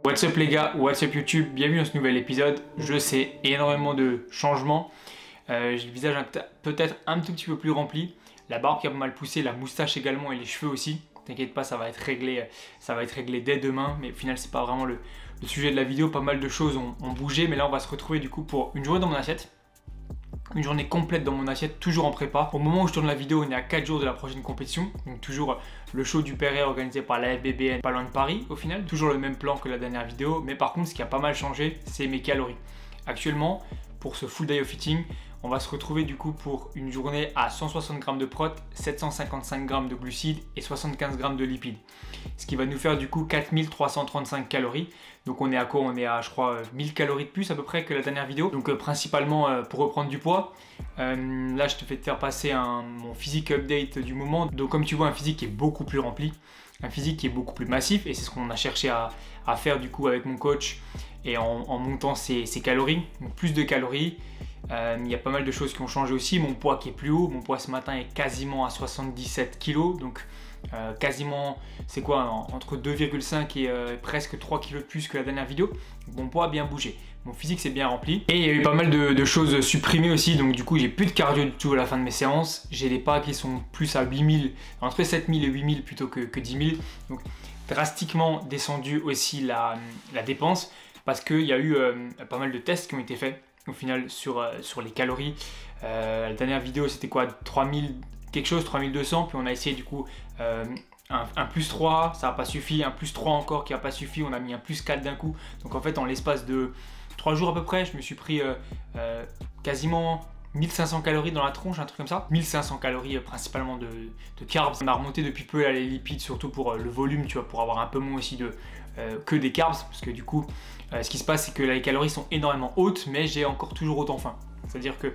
What's up les gars, what's up YouTube, bienvenue dans ce nouvel épisode. Je sais, énormément de changements. J'ai le visage peut-être un tout petit peu plus rempli. La barbe qui a pas mal poussé, la moustache également et les cheveux aussi. T'inquiète pas, ça va être réglé dès demain. Mais au final, c'est pas vraiment le sujet de la vidéo. Pas mal de choses ont bougé. Mais là, on va se retrouver du coup pour une journée dans mon assiette. Une journée complète dans mon assiette, toujours en prépa. Au moment où je tourne la vidéo, on est à 4 jours de la prochaine compétition. Donc toujours le show du Perret organisé par la FBBN, pas loin de Paris au final. Toujours le même plan que la dernière vidéo. Mais par contre, ce qui a pas mal changé, c'est mes calories. Actuellement, pour ce full day of eating, on va se retrouver du coup pour une journée à 160 g de prot, 755 g de glucides et 75 g de lipides. Ce qui va nous faire du coup 4335 calories. Donc on est à quoi? On est à je crois 1000 calories de plus à peu près que la dernière vidéo. Donc principalement pour reprendre du poids. Là je te fais te faire passer mon physique update du moment. Donc comme tu vois, un physique qui est beaucoup plus rempli. Un physique qui est beaucoup plus massif et c'est ce qu'on a cherché à faire du coup avec mon coach et en montant ses calories. Donc plus de calories. Il y a pas mal de choses qui ont changé aussi. Mon poids qui est plus haut. Mon poids ce matin est quasiment à 77 kg. Donc quasiment, c'est quoi, entre 2,5 et presque 3 kg de plus que la dernière vidéo. Mon poids a bien bougé. Mon physique s'est bien rempli. Et il y a eu pas mal de choses supprimées aussi. Donc du coup, j'ai plus de cardio du tout à la fin de mes séances. J'ai des pas qui sont plus à 8000, entre 7000 et 8000 plutôt que 10 000. Donc drastiquement descendu aussi la dépense. Parce qu'il y a eu pas mal de tests qui ont été faits. Au final sur les calories, la dernière vidéo c'était quoi, 3000 quelque chose, 3200, puis on a essayé du coup un plus 3, ça n'a pas suffi, un plus 3 encore qui n'a pas suffi, on a mis un plus 4 d'un coup. Donc en fait en l'espace de 3 jours à peu près, je me suis pris quasiment 1500 calories dans la tronche, un truc comme ça. 1500 calories principalement de carbs. Ça m'a remonté depuis peu là, les lipides, surtout pour le volume, tu vois, pour avoir un peu moins aussi que des carbs, parce que du coup ce qui se passe c'est que les calories sont énormément hautes, mais j'ai encore toujours autant faim. C'est-à-dire que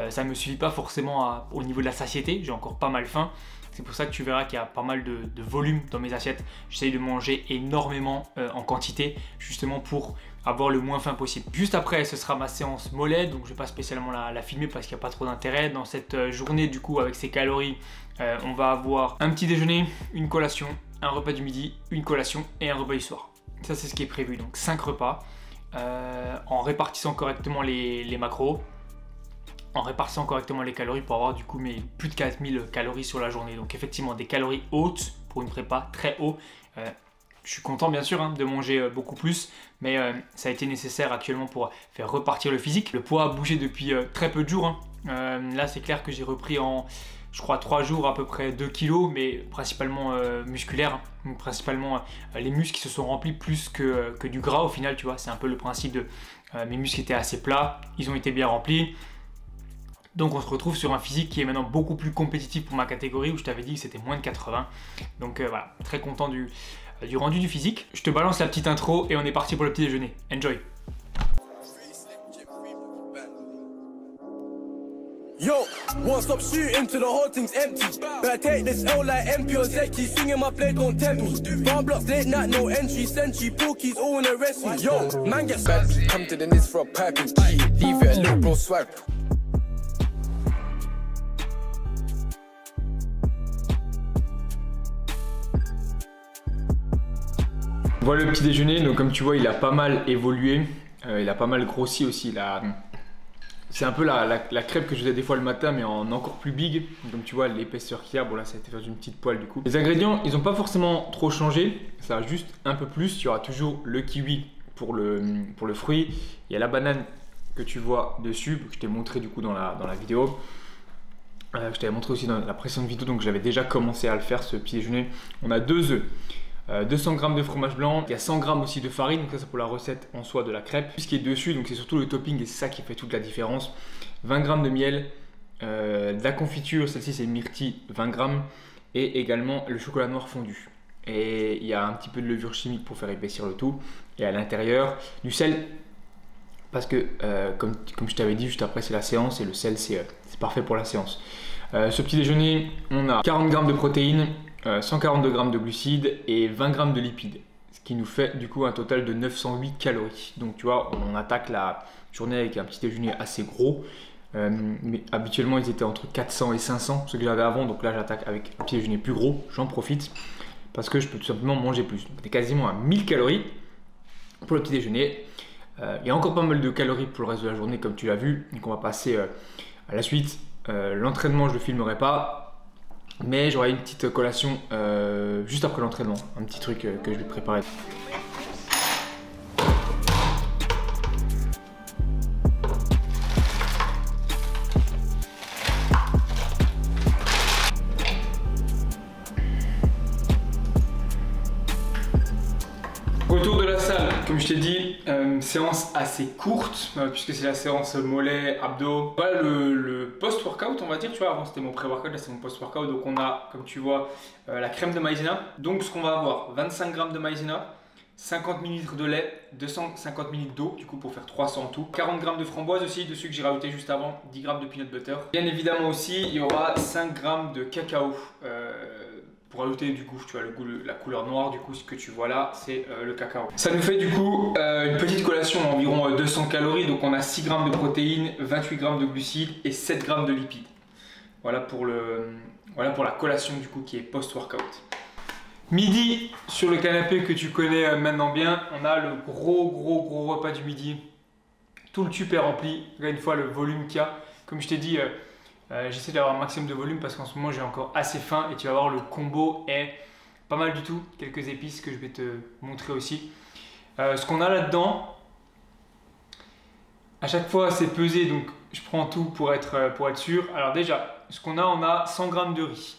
ça ne me suffit pas forcément au niveau de la satiété, j'ai encore pas mal faim. C'est pour ça que tu verras qu'il y a pas mal de volume dans mes assiettes. J'essaye de manger énormément en quantité, justement pour avoir le moins faim possible. Juste après, ce sera ma séance mollet, donc je ne vais pas spécialement la filmer parce qu'il n'y a pas trop d'intérêt. Dans cette journée, du coup, avec ces calories, on va avoir un petit déjeuner, une collation, un repas du midi, une collation et un repas du soir. Ça, c'est ce qui est prévu, donc 5 repas, en répartissant correctement les macros, en répartissant correctement les calories pour avoir du coup plus de 4000 calories sur la journée. Donc effectivement des calories hautes pour une prépa, très haut. Je suis content bien sûr de manger beaucoup plus, mais ça a été nécessaire actuellement pour faire repartir le physique. Le poids a bougé depuis très peu de jours. Là c'est clair que j'ai repris en, je crois, 3 jours à peu près 2 kg, mais principalement musculaire. Donc principalement les muscles qui se sont remplis plus que du gras au final, tu vois. C'est un peu le principe de mes muscles étaient assez plats, ils ont été bien remplis. Donc on se retrouve sur un physique qui est maintenant beaucoup plus compétitif pour ma catégorie, où je t'avais dit que c'était moins de 80. Donc voilà, très content du rendu du physique. Je te balance la petite intro et on est parti pour le petit déjeuner. Enjoy! Yo, won't stop shooting till the whole thing's empty. Better take this L like MP or Zeki. Singing my play, don't tempt me. Farm blocks, late night, no entry. Sentry, Pookies, all in a rescue. Yo, man gets bad. Come to the Nis for a pipe and key. Leave it a little bro swag. Voilà le petit déjeuner. Donc comme tu vois, il a pas mal évolué. Il a pas mal grossi aussi. C'est un peu la crêpe que je faisais des fois le matin, mais en encore plus big. Comme tu vois, l'épaisseur qu'il y a, bon là ça a été fait une petite poêle du coup. Les ingrédients, ils n'ont pas forcément trop changé, ça a juste un peu plus. Il y aura toujours le kiwi pour le fruit. Il y a la banane que tu vois dessus, que je t'ai montré du coup dans la vidéo. Je t'avais montré aussi dans la précédente vidéo, donc j'avais déjà commencé à le faire ce petit déjeuner. On a 2 œufs. 200 g de fromage blanc, il y a 100 g aussi de farine, donc ça c'est pour la recette en soi de la crêpe. Ce qui est dessus, donc c'est surtout le topping et c'est ça qui fait toute la différence. 20 g de miel, de la confiture, celle-ci c'est myrtille, 20 g, et également le chocolat noir fondu. Et il y a un petit peu de levure chimique pour faire épaissir le tout. Et à l'intérieur, du sel, parce que comme je t'avais dit juste après c'est la séance et le sel c'est parfait pour la séance. Ce petit déjeuner, on a 40 g de protéines, 142 g de glucides et 20 g de lipides, ce qui nous fait du coup un total de 908 calories. Donc tu vois, on attaque la journée avec un petit déjeuner assez gros, mais habituellement ils étaient entre 400 et 500, ce que j'avais avant. Donc là j'attaque avec un petit déjeuner plus gros, j'en profite parce que je peux tout simplement manger plus. Donc on est quasiment à 1000 calories. pour le petit déjeuner. Il y a encore pas mal de calories pour le reste de la journée comme tu l'as vu, donc on va passer à la suite. L'entraînement je ne le filmerai pas, mais j'aurai une petite collation juste après l'entraînement, un petit truc que je vais préparer. Retour de la salle, comme je t'ai dit, séance assez courte puisque c'est la séance mollet, abdos. Voilà le post-workout on va dire, tu vois, avant c'était mon pré-workout, là c'est mon post-workout. Donc on a, comme tu vois, la crème de maïzena. Donc ce qu'on va avoir, 25 g de maïzena, 50 ml de lait, 250 ml d'eau, du coup pour faire 300 en tout. 40 g de framboise aussi, dessus que j'ai rajouté juste avant, 10 g de peanut butter. Bien évidemment aussi, il y aura 5 g de cacao. Pour ajouter du goût, tu vois, le goût, la couleur noire, du coup, ce que tu vois là, c'est le cacao. Ça nous fait du coup une petite collation d'environ 200 calories. Donc on a 6 g de protéines, 28 g de glucides et 7 g de lipides. Voilà pour la collation du coup qui est post-workout. Midi, sur le canapé que tu connais maintenant bien, on a le gros repas du midi. Tout le tube est rempli. Regarde une fois le volume qu'il y a. Comme je t'ai dit, j'essaie d'avoir un maximum de volume parce qu'en ce moment j'ai encore assez faim et tu vas voir le combo est pas mal du tout. Quelques épices que je vais te montrer aussi. Ce qu'on a là-dedans, à chaque fois c'est pesé donc je prends tout pour être sûr. Alors déjà, ce qu'on a, on a 100 g de riz.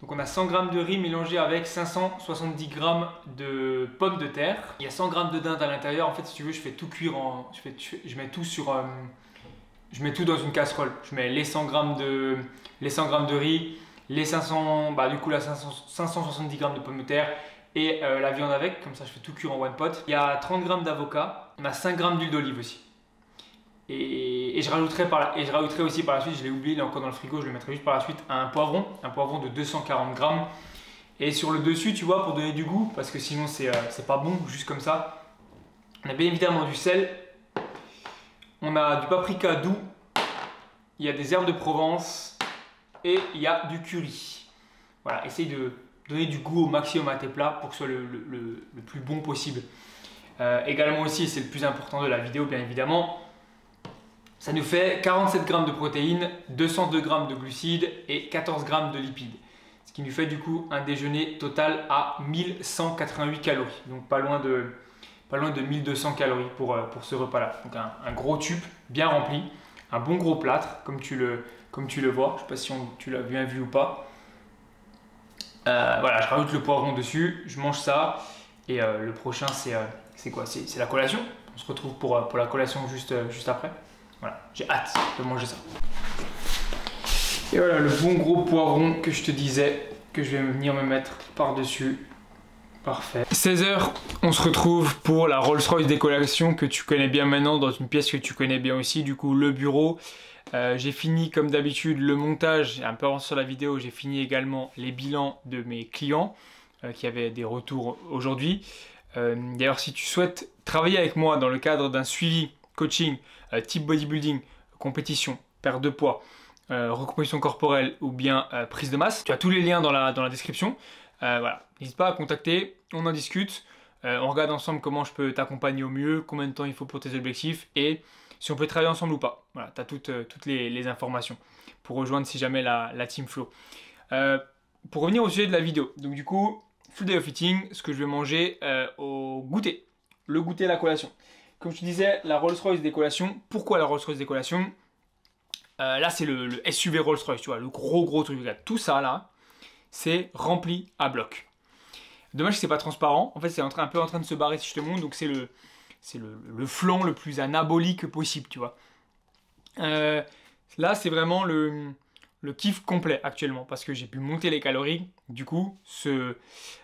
Donc on a 100 g de riz mélangé avec 570 g de pommes de terre. Il y a 100 g de dinde à l'intérieur. En fait si tu veux je fais tout cuire je mets tout sur... je mets tout dans une casserole. Je mets les 100 g de riz, les 570 g de pommes de terre et la viande avec. Comme ça, je fais tout cuire en one pot. Il y a 30 g d'avocat. On a 5 g d'huile d'olive aussi. Et je rajouterai aussi par la suite, je l'ai oublié, il est encore dans le frigo, je le mettrai juste par la suite, un poivron de 240 g. Et sur le dessus, tu vois, pour donner du goût, parce que sinon c'est pas bon, juste comme ça. On a bien évidemment du sel. On a du paprika doux, il y a des herbes de Provence et il y a du curry. Voilà, essaye de donner du goût au maximum à tes plats pour que ce soit le plus bon possible. Également aussi, et c'est le plus important de la vidéo bien évidemment, ça nous fait 47 g de protéines, 202 g de glucides et 14 g de lipides. Ce qui nous fait du coup un déjeuner total à 1188 calories, donc pas loin de 1200 calories pour ce repas-là. Donc un gros tube bien rempli, un bon gros plâtre comme tu le vois. Je ne sais pas si tu l'as bien vu ou pas. Voilà, je rajoute le poivron dessus, je mange ça. Et le prochain, c'est quoi? C'est la collation. On se retrouve pour la collation juste après. Voilà, j'ai hâte de manger ça. Et voilà le bon gros poivron que je te disais, que je vais venir me mettre par-dessus. Parfait. 16 h, on se retrouve pour la Rolls-Royce des collations que tu connais bien maintenant, dans une pièce que tu connais bien aussi, du coup le bureau. J'ai fini comme d'habitude le montage, un peu avant sur la vidéo, j'ai fini également les bilans de mes clients qui avaient des retours aujourd'hui. D'ailleurs si tu souhaites travailler avec moi dans le cadre d'un suivi coaching type bodybuilding, compétition, perte de poids, recomposition corporelle ou bien prise de masse, tu as tous les liens dans la description. Voilà, n'hésite pas à contacter, on en discute, on regarde ensemble comment je peux t'accompagner au mieux, combien de temps il faut pour tes objectifs et si on peut travailler ensemble ou pas. Voilà, tu as toutes les informations pour rejoindre si jamais la Team Flow. Pour revenir au sujet de la vidéo, donc du coup, full day of eating, ce que je vais manger au goûter, le goûter à la collation. Comme je te disais, la Rolls-Royce des collations. Pourquoi la Rolls-Royce des collations? Là, c'est le SUV Rolls-Royce, tu vois, le gros truc. Là. Tout ça, là, c'est rempli à bloc. Dommage que c'est pas transparent. En fait, c'est un peu en train de se barrer si je te montre. Donc, c'est le flanc le plus anabolique possible, tu vois. Là, c'est vraiment le kiff complet actuellement parce que j'ai pu monter les calories. Du coup, je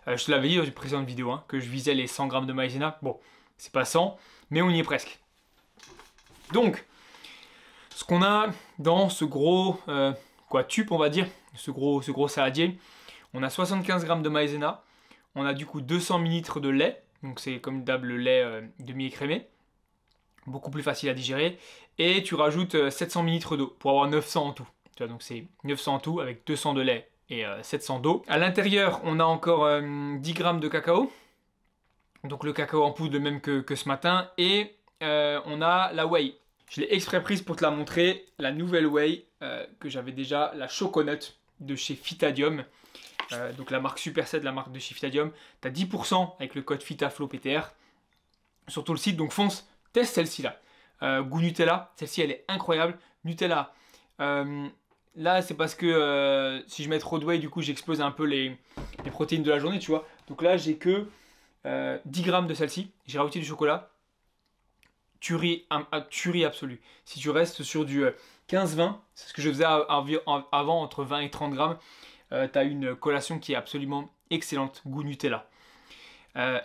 te l'avais dit dans une précédente vidéo hein, que je visais les 100 g de maïzena. Bon, c'est pas 100, mais on y est presque. Donc, ce qu'on a dans ce gros tube, on va dire, ce gros saladier, on a 75 g de maïzena, on a du coup 200 ml de lait, donc c'est comme d'hab le lait demi-écrémé, beaucoup plus facile à digérer, et tu rajoutes 700 ml d'eau pour avoir 900 en tout. Tu vois, donc c'est 900 en tout avec 200 de lait et 700 d'eau. À l'intérieur, on a encore 10 g de cacao. Donc le cacao en poudre, le même que ce matin. Et on a la whey. Je l'ai exprès prise pour te la montrer. La nouvelle whey que j'avais déjà, la Choconut de chez Phytadium. Donc la marque Super 7, la marque de chez Phytadium. Tu as 10% avec le code PhytaFlowPTR sur tout le site. Donc fonce, teste celle-ci là. Goût Nutella, celle-ci elle est incroyable. Nutella, là c'est parce que si je mets trop de whey, du coup j'explose un peu les protéines de la journée, tu vois. Donc là j'ai que 10 grammes de celle-ci. J'ai rajouté du chocolat. Tuerie absolue. Si tu restes sur du 15-20, c'est ce que je faisais avant, entre 20 et 30 grammes, tu as une collation qui est absolument excellente, goût Nutella.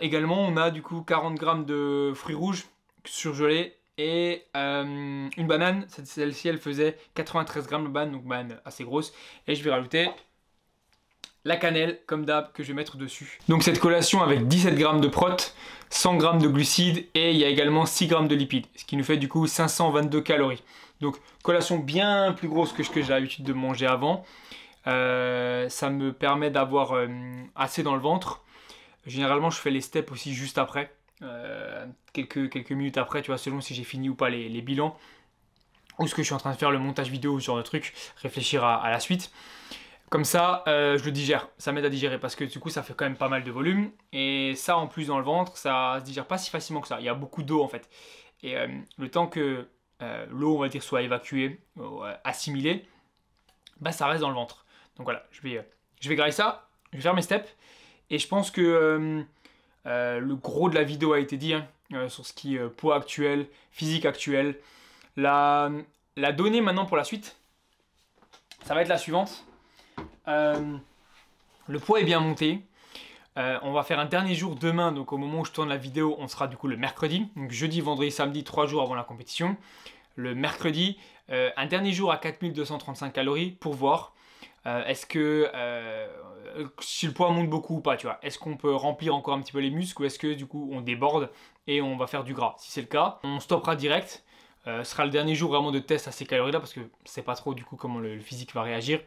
Également, on a du coup 40 grammes de fruits rouges surgelés et une banane. Celle-ci, elle faisait 93 grammes de banane, donc banane assez grosse. Et je vais rajouter la cannelle, comme d'hab, que je vais mettre dessus. Donc cette collation avec 17 grammes de prot, 100 grammes de glucides et il y a également 6 grammes de lipides, ce qui nous fait du coup 522 calories. Donc collation bien plus grosse que ce que j'ai l'habitude de manger avant. Ça me permet d'avoir assez dans le ventre. Généralement, je fais les steps aussi juste après, quelques minutes après, tu vois, selon si j'ai fini ou pas les bilans, ou ce que je suis en train de faire, le montage vidéo, ce genre de truc, réfléchir à la suite. Comme ça, je le digère, ça m'aide à digérer parce que du coup, ça fait quand même pas mal de volume. Et ça, en plus, dans le ventre, ça se digère pas si facilement que ça. Il y a beaucoup d'eau en fait. Et le temps que l'eau, on va dire, soit évacuée, assimilée, bah, ça reste dans le ventre. Donc voilà, je vais grailler ça, je vais faire mes steps. Et je pense que le gros de la vidéo a été dit hein, sur ce qui est poids actuel, physique actuel. La donnée maintenant pour la suite, ça va être la suivante. Le poids est bien monté. On va faire un dernier jour demain, donc au moment où je tourne la vidéo, on sera du coup le mercredi. Donc jeudi, vendredi, samedi, 3 jours avant la compétition. Le mercredi, un dernier jour à 4235 calories pour voir est-ce que si le poids monte beaucoup ou pas, tu vois. Est-ce qu'on peut remplir encore un petit peu les muscles ou est-ce que du coup on déborde et on va faire du gras. Si c'est le cas, on stoppera direct. Ce sera le dernier jour vraiment de test à ces calories là parce que c'est pas trop du coup comment le physique va réagir.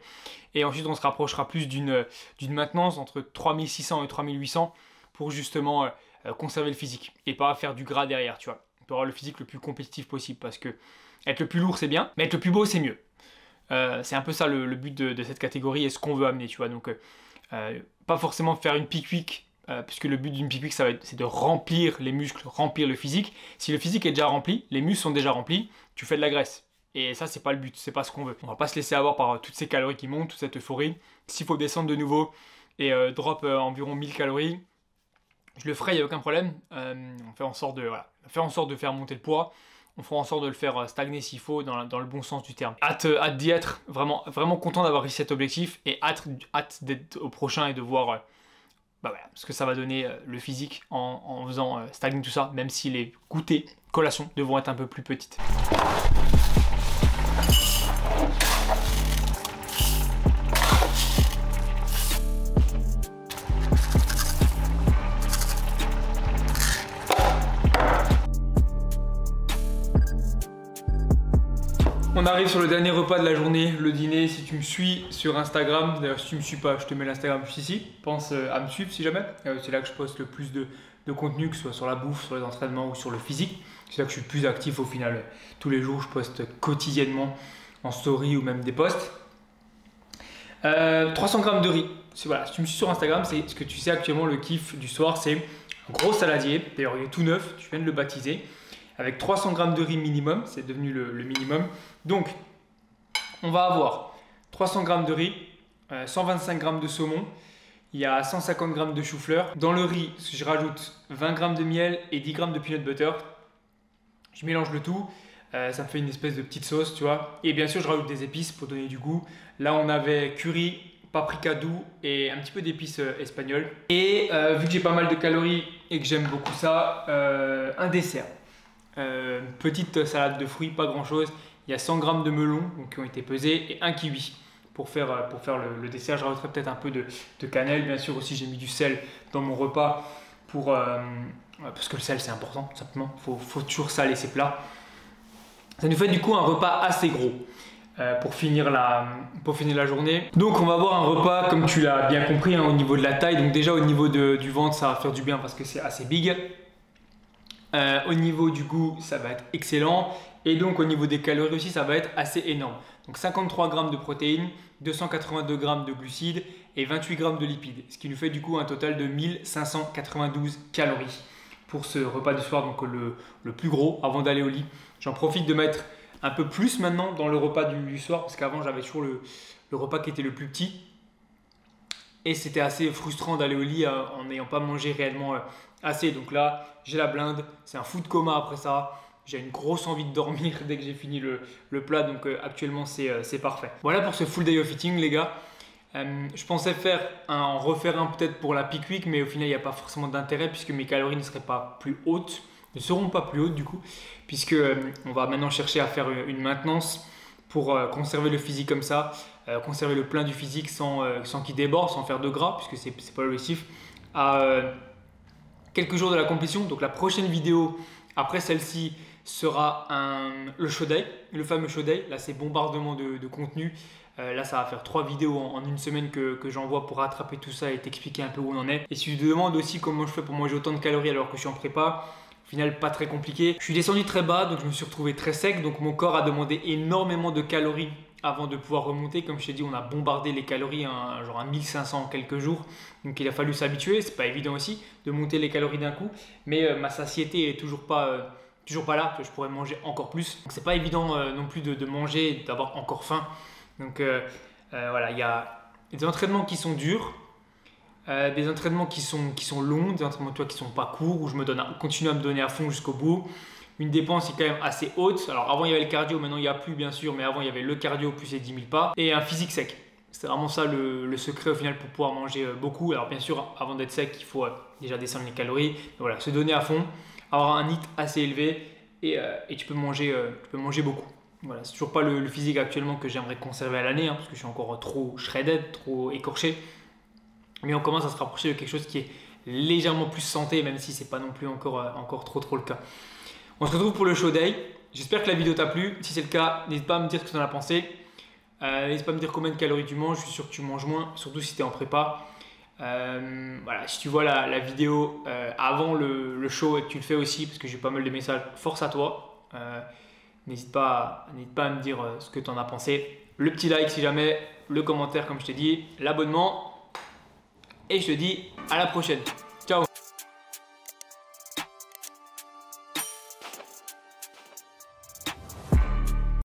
Et ensuite on se rapprochera plus d'une maintenance entre 3600 et 3800 pour justement conserver le physique et pas faire du gras derrière, tu vois. Pour avoir le physique le plus compétitif possible parce que être le plus lourd c'est bien, mais être le plus beau c'est mieux. C'est un peu ça le but de cette catégorie et ce qu'on veut amener, tu vois. Donc pas forcément faire une pique-wick puisque le but d'une pique-wick c'est de remplir les muscles, remplir le physique. Si le physique est déjà rempli, les muscles sont déjà remplis, tu fais de la graisse. Et ça c'est pas le but, c'est pas ce qu'on veut. On va pas se laisser avoir par toutes ces calories qui montent, toute cette euphorie. S'il faut descendre de nouveau et drop environ 1000 calories, je le ferai, il n'y a aucun problème. On fait en sorte de faire monter le poids. On fera en sorte de le faire stagner s'il faut, dans le bon sens du terme. Hâte d'y être, vraiment, vraiment content d'avoir réussi cet objectif et hâte d'être au prochain et de voir ce que ça va donner le physique en faisant stagner tout ça, même si les goûters, collations devront être un peu plus petites. On arrive sur le dernier repas de la journée, le dîner. Si tu me suis sur Instagram, d'ailleurs si tu me suis pas, je te mets l'Instagram juste ici. Pense à me suivre si jamais. C'est là que je poste le plus de contenu, que ce soit sur la bouffe, sur les entraînements ou sur le physique. C'est là que je suis le plus actif au final. Tous les jours, je poste quotidiennement en story ou même des posts. 300 grammes de riz. Voilà, si tu me suis sur Instagram, c'est ce que tu sais actuellement, le kiff du soir, c'est un gros saladier. D'ailleurs, il est tout neuf, je viens de le baptiser. Avec 300 grammes de riz minimum, c'est devenu le minimum. Donc, on va avoir 300 grammes de riz, 125 grammes de saumon, il y a 150 grammes de chou-fleur. Dans le riz, je rajoute 20 grammes de miel et 10 grammes de peanut butter. Je mélange le tout, ça me fait une espèce de petite sauce, tu vois. Et bien sûr, je rajoute des épices pour donner du goût. Là, on avait curry, paprika doux et un petit peu d'épices espagnoles. Et vu que j'ai pas mal de calories et que j'aime beaucoup ça, un dessert. Petite salade de fruits, pas grand chose. Il y a 100 grammes de melon donc, qui ont été pesés et un kiwi pour faire le dessert. Je rajouterai peut-être un peu de cannelle. Bien sûr aussi j'ai mis du sel dans mon repas parce que le sel c'est important tout simplement. Faut toujours saler ses plats. Ça nous fait du coup un repas assez gros. pour finir la journée. Donc on va avoir un repas comme tu l'as bien compris hein, au niveau de la taille. Donc déjà au niveau du ventre ça va faire du bien parce que c'est assez big. Au niveau du goût ça va être excellent. Et donc au niveau des calories aussi ça va être assez énorme. Donc 53 grammes de protéines, 282 grammes de glucides et 28 grammes de lipides. Ce qui nous fait du coup un total de 1592 calories pour ce repas du soir, donc le plus gros avant d'aller au lit. J'en profite de mettre un peu plus maintenant dans le repas du soir parce qu'avant j'avais toujours le repas qui était le plus petit et c'était assez frustrant d'aller au lit en n'ayant pas mangé réellement assez. Donc là j'ai la blinde, c'est un food coma après ça, j'ai une grosse envie de dormir dès que j'ai fini le plat, donc actuellement c'est parfait. Voilà pour ce full day of eating les gars. Je pensais en refaire un peut-être pour la peak week, mais au final il n'y a pas forcément d'intérêt puisque mes calories ne seront pas plus hautes du coup, puisque on va maintenant chercher à faire une maintenance pour conserver le physique comme ça, conserver le plein du physique sans qu'il déborde, sans faire de gras, puisque c'est pas l'objectif, à quelques jours de la compétition. Donc la prochaine vidéo après celle-ci sera le show day, le fameux show day. Là c'est bombardement de contenu. Là ça va faire 3 vidéos en une semaine que j'envoie pour rattraper tout ça et t'expliquer un peu où on en est. Et si tu te demandes aussi comment je fais pour manger autant de calories alors que je suis en prépa, au final pas très compliqué. Je suis descendu très bas donc je me suis retrouvé très sec, donc mon corps a demandé énormément de calories avant de pouvoir remonter. Comme je t'ai dit, on a bombardé les calories genre à 1500 en quelques jours, donc il a fallu s'habituer. C'est pas évident aussi de monter les calories d'un coup, mais ma satiété est toujours pas là, je pourrais manger encore plus. Donc c'est pas évident non plus de manger, d'avoir encore faim. Donc voilà, il y a des entraînements qui sont durs, des entraînements qui sont longs, des entraînements qui sont pas courts, où je continue à me donner à fond jusqu'au bout. Une dépense qui est quand même assez haute. Alors avant il y avait le cardio, maintenant il n'y a plus bien sûr, mais avant il y avait le cardio plus les 10 000 pas et un physique sec. C'est vraiment ça le secret au final pour pouvoir manger beaucoup. Alors bien sûr, avant d'être sec, il faut déjà descendre les calories. Donc, voilà, se donner à fond, avoir un HIIT assez élevé et tu peux manger beaucoup. Voilà, c'est toujours pas le physique actuellement que j'aimerais conserver à l'année, hein, parce que je suis encore trop shredded, trop écorché. Mais on commence à se rapprocher de quelque chose qui est légèrement plus santé, même si c'est pas non plus encore trop le cas. On se retrouve pour le show day. J'espère que la vidéo t'a plu. Si c'est le cas, n'hésite pas à me dire ce que tu en as pensé. N'hésite pas à me dire combien de calories tu manges. Je suis sûr que tu manges moins, surtout si tu es en prépa. Voilà, si tu vois la vidéo avant le show et que tu le fais aussi, parce que j'ai pas mal de messages, force à toi. N'hésite pas à me dire ce que tu en as pensé. Le petit like si jamais, le commentaire comme je t'ai dit, l'abonnement. Et je te dis à la prochaine.